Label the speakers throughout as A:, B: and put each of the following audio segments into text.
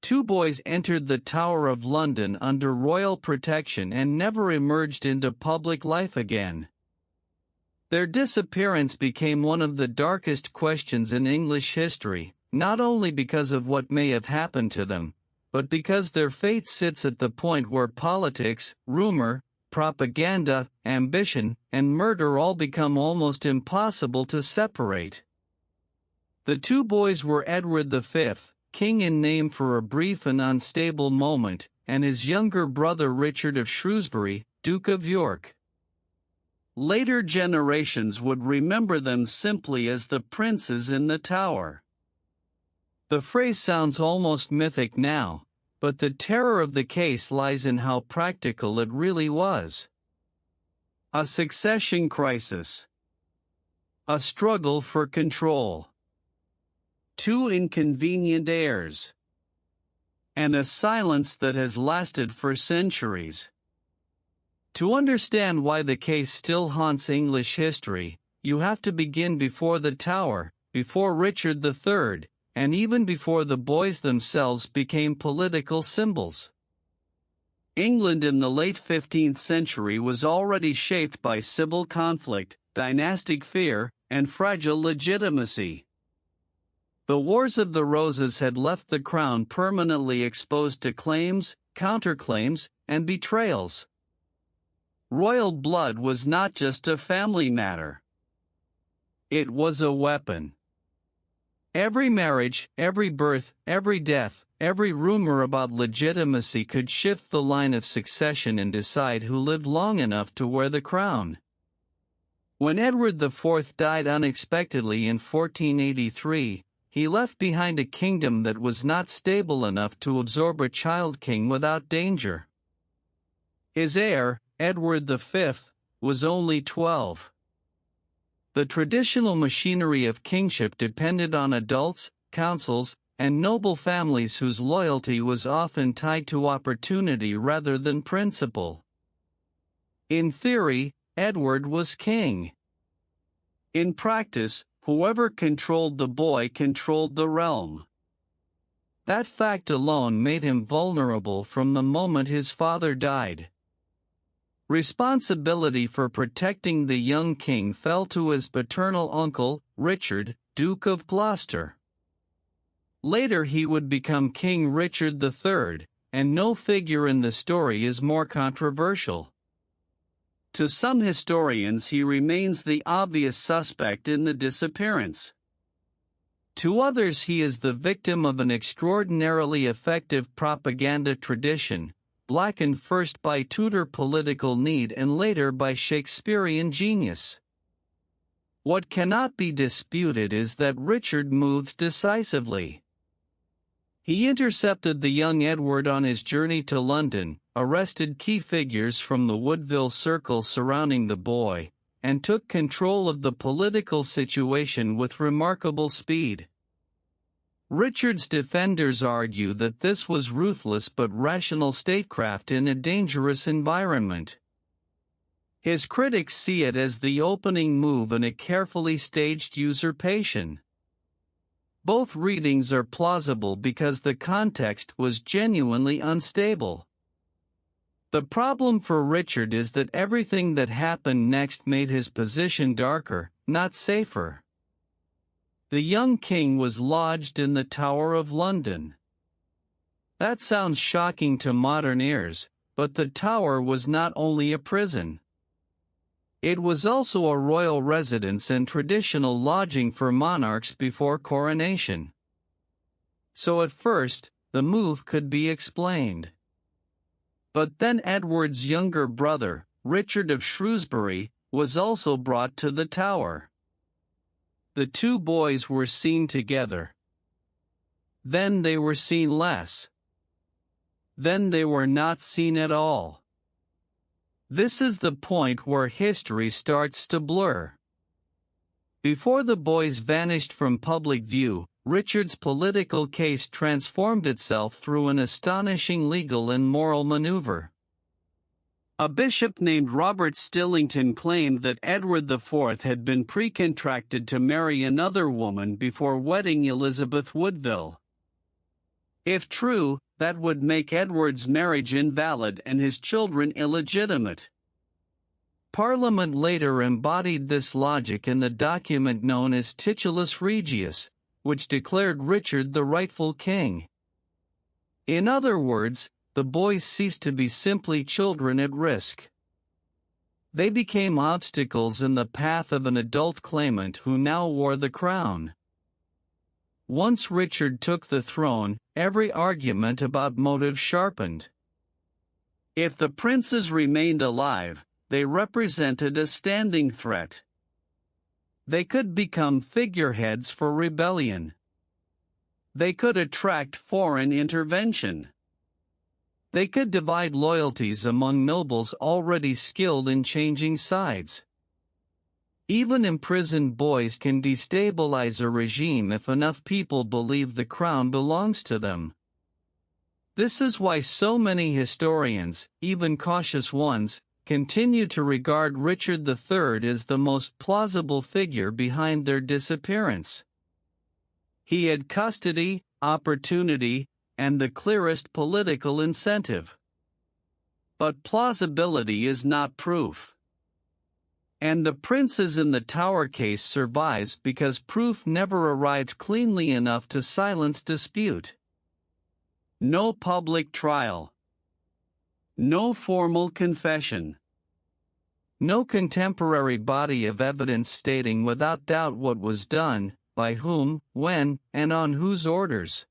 A: two boys entered the Tower of London under royal protection and never emerged into public life again. Their disappearance became one of the darkest questions in English history, not only because of what may have happened to them, but because their fate sits at the point where politics, rumor, propaganda, ambition, and murder all become almost impossible to separate. The two boys were Edward V, king in name for a brief and unstable moment, and his younger brother Richard of Shrewsbury, Duke of York. Later generations would remember them simply as the princes in the tower. The phrase sounds almost mythic now, but the terror of the case lies in how practical it really was. A succession crisis. A struggle for control. Two inconvenient heirs. And a silence that has lasted for centuries. To understand why the case still haunts English history, you have to begin before the Tower, before Richard III, and even before the boys themselves became political symbols. England in the late 15th century was already shaped by civil conflict, dynastic fear, and fragile legitimacy. The Wars of the Roses had left the crown permanently exposed to claims, counterclaims, and betrayals. Royal blood was not just a family matter. It was a weapon. Every marriage, every birth, every death, every rumor about legitimacy could shift the line of succession and decide who lived long enough to wear the crown. When Edward IV died unexpectedly in 1483, he left behind a kingdom that was not stable enough to absorb a child king without danger. His heir, Edward V, was only 12. The traditional machinery of kingship depended on adults, councils, and noble families whose loyalty was often tied to opportunity rather than principle. In theory, Edward was king. In practice, whoever controlled the boy controlled the realm. That fact alone made him vulnerable from the moment his father died. Responsibility for protecting the young king fell to his paternal uncle, Richard, Duke of Gloucester. Later he would become King Richard III, and no figure in the story is more controversial. To some historians he remains the obvious suspect in the disappearance. To others he is the victim of an extraordinarily effective propaganda tradition, blackened first by Tudor political need and later by Shakespearean genius. What cannot be disputed is that Richard moved decisively. He intercepted the young Edward on his journey to London, arrested key figures from the Woodville circle surrounding the boy, and took control of the political situation with remarkable speed. Richard's defenders argue that this was ruthless but rational statecraft in a dangerous environment. His critics see it as the opening move in a carefully staged usurpation. Both readings are plausible because the context was genuinely unstable. The problem for Richard is that everything that happened next made his position darker, not safer. The young king was lodged in the Tower of London. That sounds shocking to modern ears, but the Tower was not only a prison. It was also a royal residence and traditional lodging for monarchs before coronation. So at first, the move could be explained. But then Edward's younger brother, Richard of Shrewsbury, was also brought to the Tower. The two boys were seen together. Then they were seen less. Then they were not seen at all. This is the point where history starts to blur. Before the boys vanished from public view, Richard's political case transformed itself through an astonishing legal and moral maneuver. A bishop named Robert Stillington claimed that Edward IV had been pre-contracted to marry another woman before wedding Elizabeth Woodville. If true, that would make Edward's marriage invalid and his children illegitimate. Parliament later embodied this logic in the document known as Titulus Regius, which declared Richard the rightful king. In other words, the boys ceased to be simply children at risk. They became obstacles in the path of an adult claimant who now wore the crown. Once Richard took the throne, every argument about motive sharpened. If the princes remained alive, they represented a standing threat. They could become figureheads for rebellion. They could attract foreign intervention. They could divide loyalties among nobles already skilled in changing sides. Even imprisoned boys can destabilize a regime if enough people believe the crown belongs to them. This is why so many historians, even cautious ones, continue to regard Richard III as the most plausible figure behind their disappearance. He had custody, opportunity, and the clearest political incentive. But plausibility is not proof. And the Princes in the Tower case survives because proof never arrived cleanly enough to silence dispute. No public trial. No formal confession. No contemporary body of evidence stating without doubt what was done, by whom, when, and on whose orders.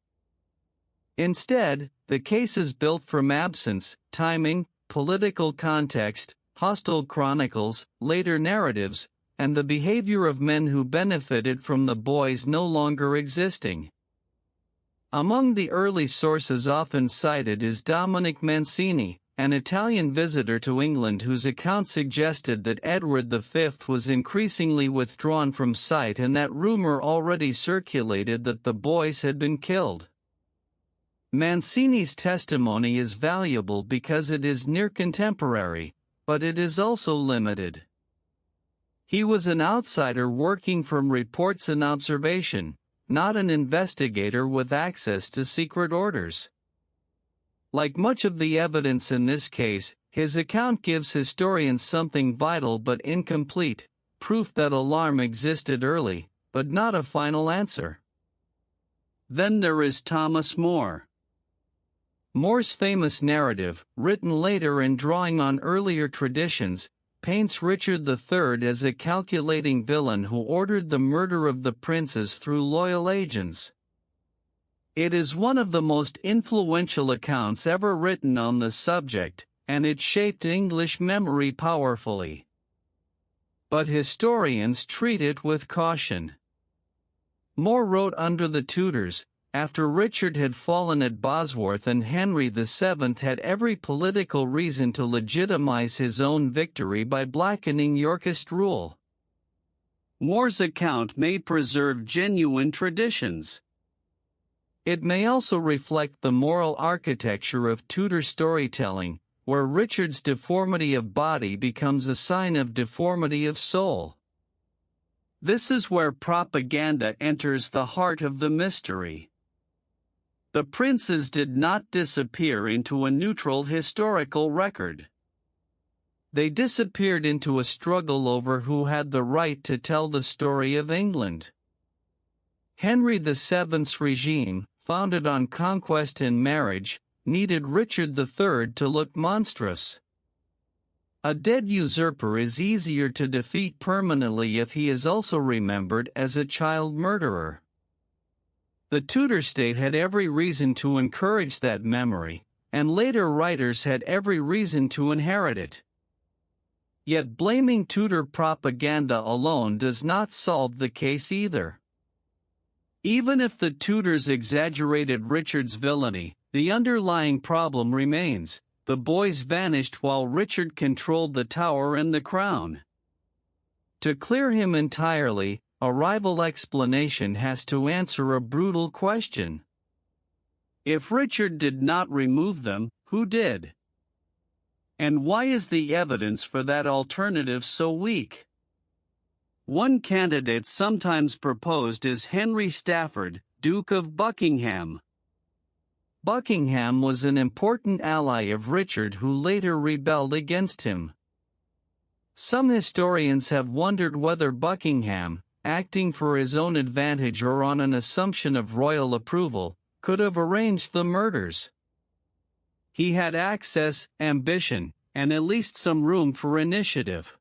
A: Instead, the case is built from absence, timing, political context, hostile chronicles, later narratives, and the behavior of men who benefited from the boys no longer existing. Among the early sources often cited is Dominic Mancini, an Italian visitor to England whose account suggested that Edward V was increasingly withdrawn from sight and that rumor already circulated that the boys had been killed. Mancini's testimony is valuable because it is near contemporary, but it is also limited. He was an outsider working from reports and observation, not an investigator with access to secret orders. Like much of the evidence in this case, his account gives historians something vital but incomplete, proof that alarm existed early, but not a final answer. Then there is Thomas More. More's famous narrative, written later and drawing on earlier traditions, paints Richard III as a calculating villain who ordered the murder of the princes through loyal agents. It is one of the most influential accounts ever written on the subject, and it shaped English memory powerfully. But historians treat it with caution. More wrote under the Tudors, after Richard had fallen at Bosworth and Henry VII had every political reason to legitimize his own victory by blackening Yorkist rule. More's account may preserve genuine traditions. It may also reflect the moral architecture of Tudor storytelling, where Richard's deformity of body becomes a sign of deformity of soul. This is where propaganda enters the heart of the mystery. The princes did not disappear into a neutral historical record. They disappeared into a struggle over who had the right to tell the story of England. Henry VII's regime, founded on conquest and marriage, needed Richard III to look monstrous. A dead usurper is easier to defeat permanently if he is also remembered as a child murderer. The Tudor state had every reason to encourage that memory, and later writers had every reason to inherit it. Yet blaming Tudor propaganda alone does not solve the case either. Even if the Tudors exaggerated Richard's villainy, the underlying problem remains: the boys vanished while Richard controlled the Tower and the crown. To clear him entirely, a rival explanation has to answer a brutal question. If Richard did not remove them, who did? And why is the evidence for that alternative so weak? One candidate sometimes proposed is Henry Stafford, Duke of Buckingham. Buckingham was an important ally of Richard who later rebelled against him. Some historians have wondered whether Buckingham, acting for his own advantage or on an assumption of royal approval, could have arranged the murders. He had access, ambition, and at least some room for initiative.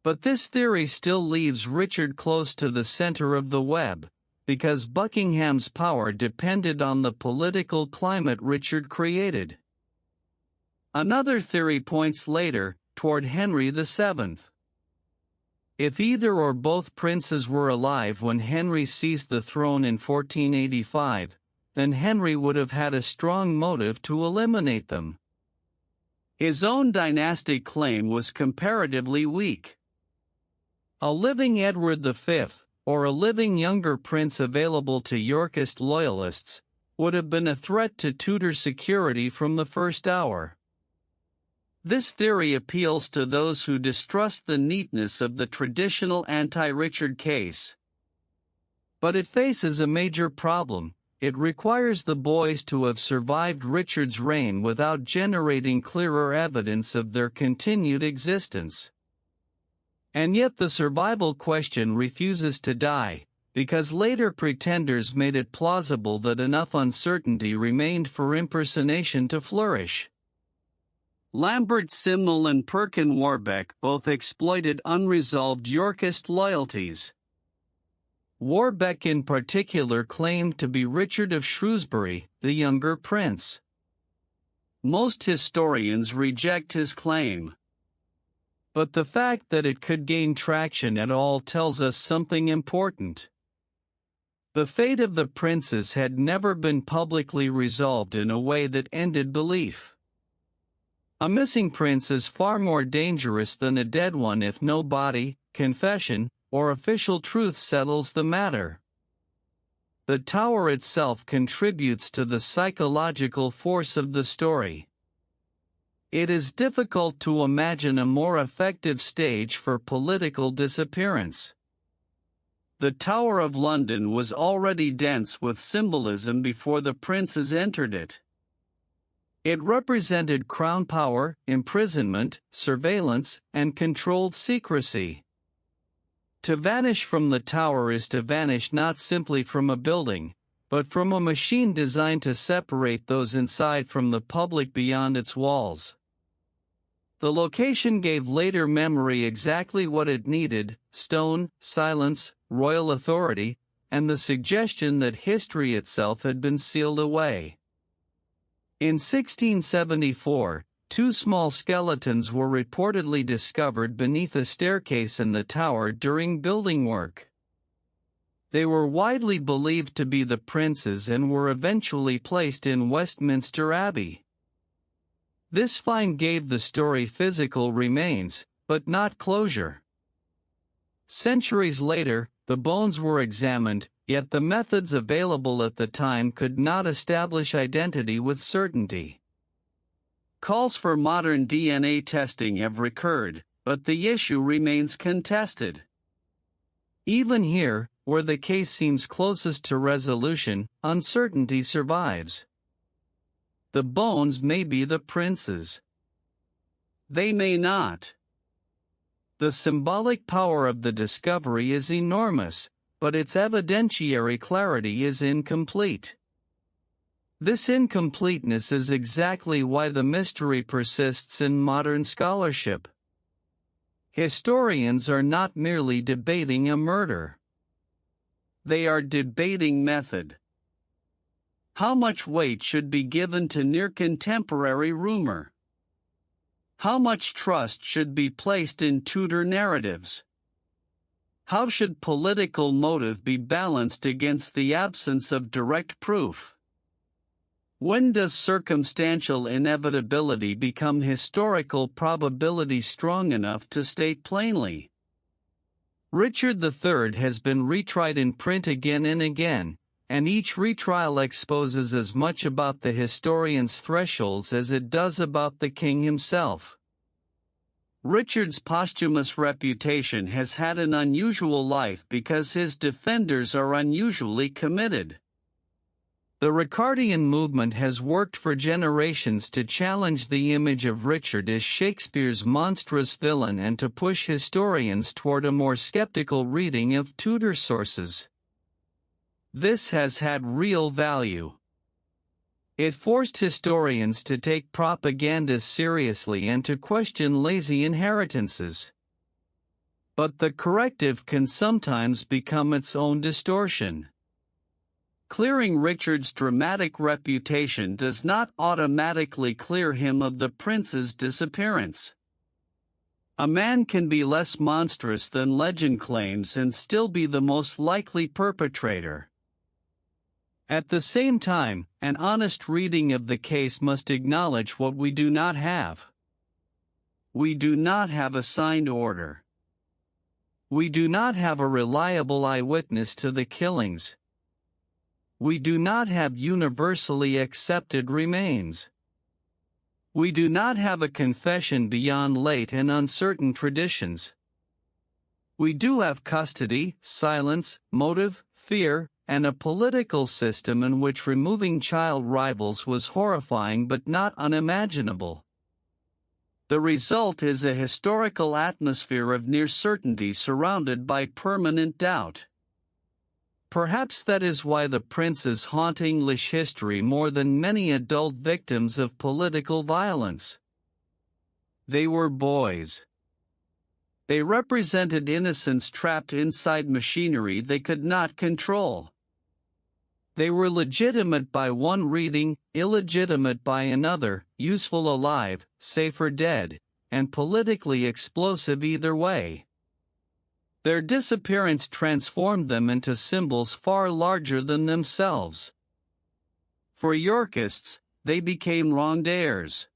A: But this theory still leaves Richard close to the center of the web, because Buckingham's power depended on the political climate Richard created. Another theory points later, toward Henry VII. If either or both princes were alive when Henry seized the throne in 1485, then Henry would have had a strong motive to eliminate them. His own dynastic claim was comparatively weak. A living Edward V, or a living younger prince available to Yorkist loyalists, would have been a threat to Tudor security from the first hour. This theory appeals to those who distrust the neatness of the traditional anti-Richard case. But it faces a major problem. It requires the boys to have survived Richard's reign without generating clearer evidence of their continued existence. And yet the survival question refuses to die, because later pretenders made it plausible that enough uncertainty remained for impersonation to flourish. Lambert Simnel and Perkin Warbeck both exploited unresolved Yorkist loyalties. Warbeck in particular claimed to be Richard of Shrewsbury, the younger prince. Most historians reject his claim. But the fact that it could gain traction at all tells us something important. The fate of the princes had never been publicly resolved in a way that ended belief. A missing prince is far more dangerous than a dead one if no body, confession, or official truth settles the matter. The Tower itself contributes to the psychological force of the story. It is difficult to imagine a more effective stage for political disappearance. The Tower of London was already dense with symbolism before the princes entered it. It represented crown power, imprisonment, surveillance, and controlled secrecy. To vanish from the tower is to vanish not simply from a building, but from a machine designed to separate those inside from the public beyond its walls. The location gave later memory exactly what it needed: stone, silence, royal authority, and the suggestion that history itself had been sealed away. In 1674, two small skeletons were reportedly discovered beneath a staircase in the tower during building work. They were widely believed to be the princes and were eventually placed in Westminster Abbey. This find gave the story physical remains, but not closure. Centuries later, the bones were examined, yet the methods available at the time could not establish identity with certainty. Calls for modern DNA testing have recurred, but the issue remains contested. Even here, where the case seems closest to resolution, uncertainty survives. The bones may be the princes. They may not. The symbolic power of the discovery is enormous, but its evidentiary clarity is incomplete. This incompleteness is exactly why the mystery persists in modern scholarship. Historians are not merely debating a murder. They are debating method. How much weight should be given to near-contemporary rumor? How much trust should be placed in Tudor narratives? How should political motive be balanced against the absence of direct proof? When does circumstantial inevitability become historical probability strong enough to state plainly? Richard III has been retried in print again and again, and each retrial exposes as much about the historian's thresholds as it does about the king himself. Richard's posthumous reputation has had an unusual life because his defenders are unusually committed. The Ricardian movement has worked for generations to challenge the image of Richard as Shakespeare's monstrous villain and to push historians toward a more skeptical reading of Tudor sources. This has had real value. It forced historians to take propaganda seriously and to question lazy inheritances. But the corrective can sometimes become its own distortion. Clearing Richard's dramatic reputation does not automatically clear him of the prince's disappearance. A man can be less monstrous than legend claims and still be the most likely perpetrator. At the same time, an honest reading of the case must acknowledge what we do not have. We do not have a signed order. We do not have a reliable eyewitness to the killings. We do not have universally accepted remains. We do not have a confession beyond late and uncertain traditions. We do have custody, silence, motive, fear, and a political system in which removing child rivals was horrifying but not unimaginable. The result is a historical atmosphere of near certainty surrounded by permanent doubt. Perhaps that is why the princes haunt English history more than many adult victims of political violence. They were boys. They represented innocence trapped inside machinery they could not control. They were legitimate by one reading, illegitimate by another, useful alive, safer dead, and politically explosive either way. Their disappearance transformed them into symbols far larger than themselves. For Yorkists, they became Rondaires.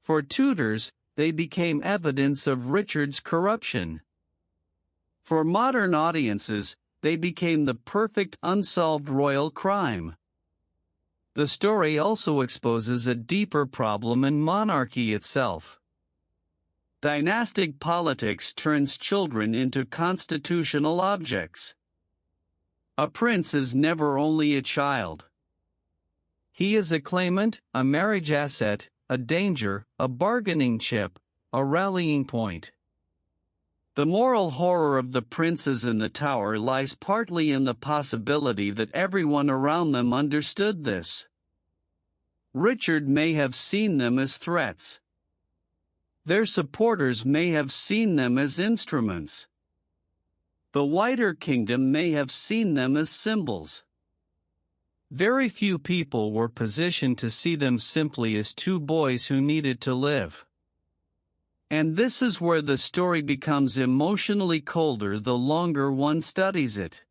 A: For Tudors, they became evidence of Richard's corruption. For modern audiences, they became the perfect unsolved royal crime. The story also exposes a deeper problem in monarchy itself. Dynastic politics turns children into constitutional objects. A prince is never only a child. He is a claimant, a marriage asset, a danger, a bargaining chip, a rallying point. The moral horror of the princes in the Tower lies partly in the possibility that everyone around them understood this. Richard may have seen them as threats. Their supporters may have seen them as instruments. The wider kingdom may have seen them as symbols. Very few people were positioned to see them simply as two boys who needed to live. And this is where the story becomes emotionally colder the longer one studies it.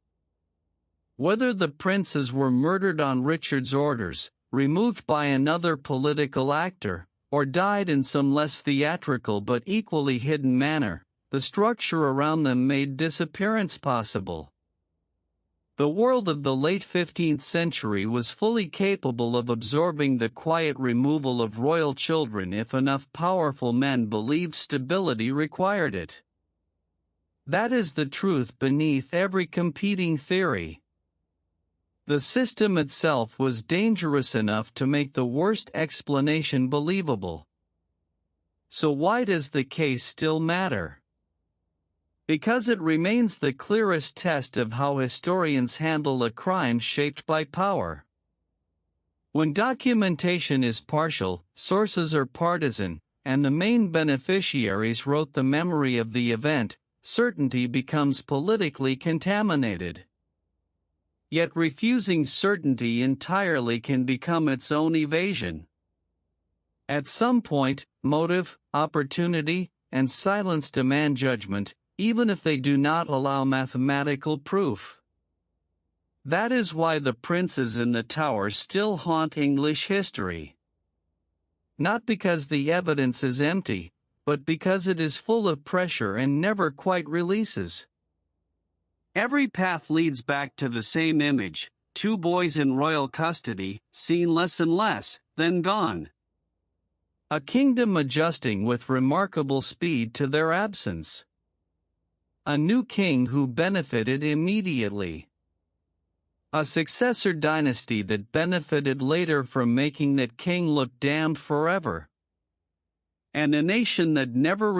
A: Whether the princes were murdered on Richard's orders, removed by another political actor, or died in some less theatrical but equally hidden manner, the structure around them made disappearance possible. The world of the late 15th century was fully capable of absorbing the quiet removal of royal children if enough powerful men believed stability required it. That is the truth beneath every competing theory. The system itself was dangerous enough to make the worst explanation believable. So why does the case still matter? Because it remains the clearest test of how historians handle a crime shaped by power. When documentation is partial, sources are partisan, and the main beneficiaries wrote the memory of the event, certainty becomes politically contaminated. Yet refusing certainty entirely can become its own evasion. At some point, motive, opportunity, and silence demand judgment, even if they do not allow mathematical proof. That is why the princes in the Tower still haunt English history. Not because the evidence is empty, but because it is full of pressure and never quite releases. Every path leads back to the same image: two boys in royal custody, seen less and less, then gone. A kingdom adjusting with remarkable speed to their absence. A new king who benefited immediately. a successor dynasty that benefited later from making that king look damned forever. And a nation that never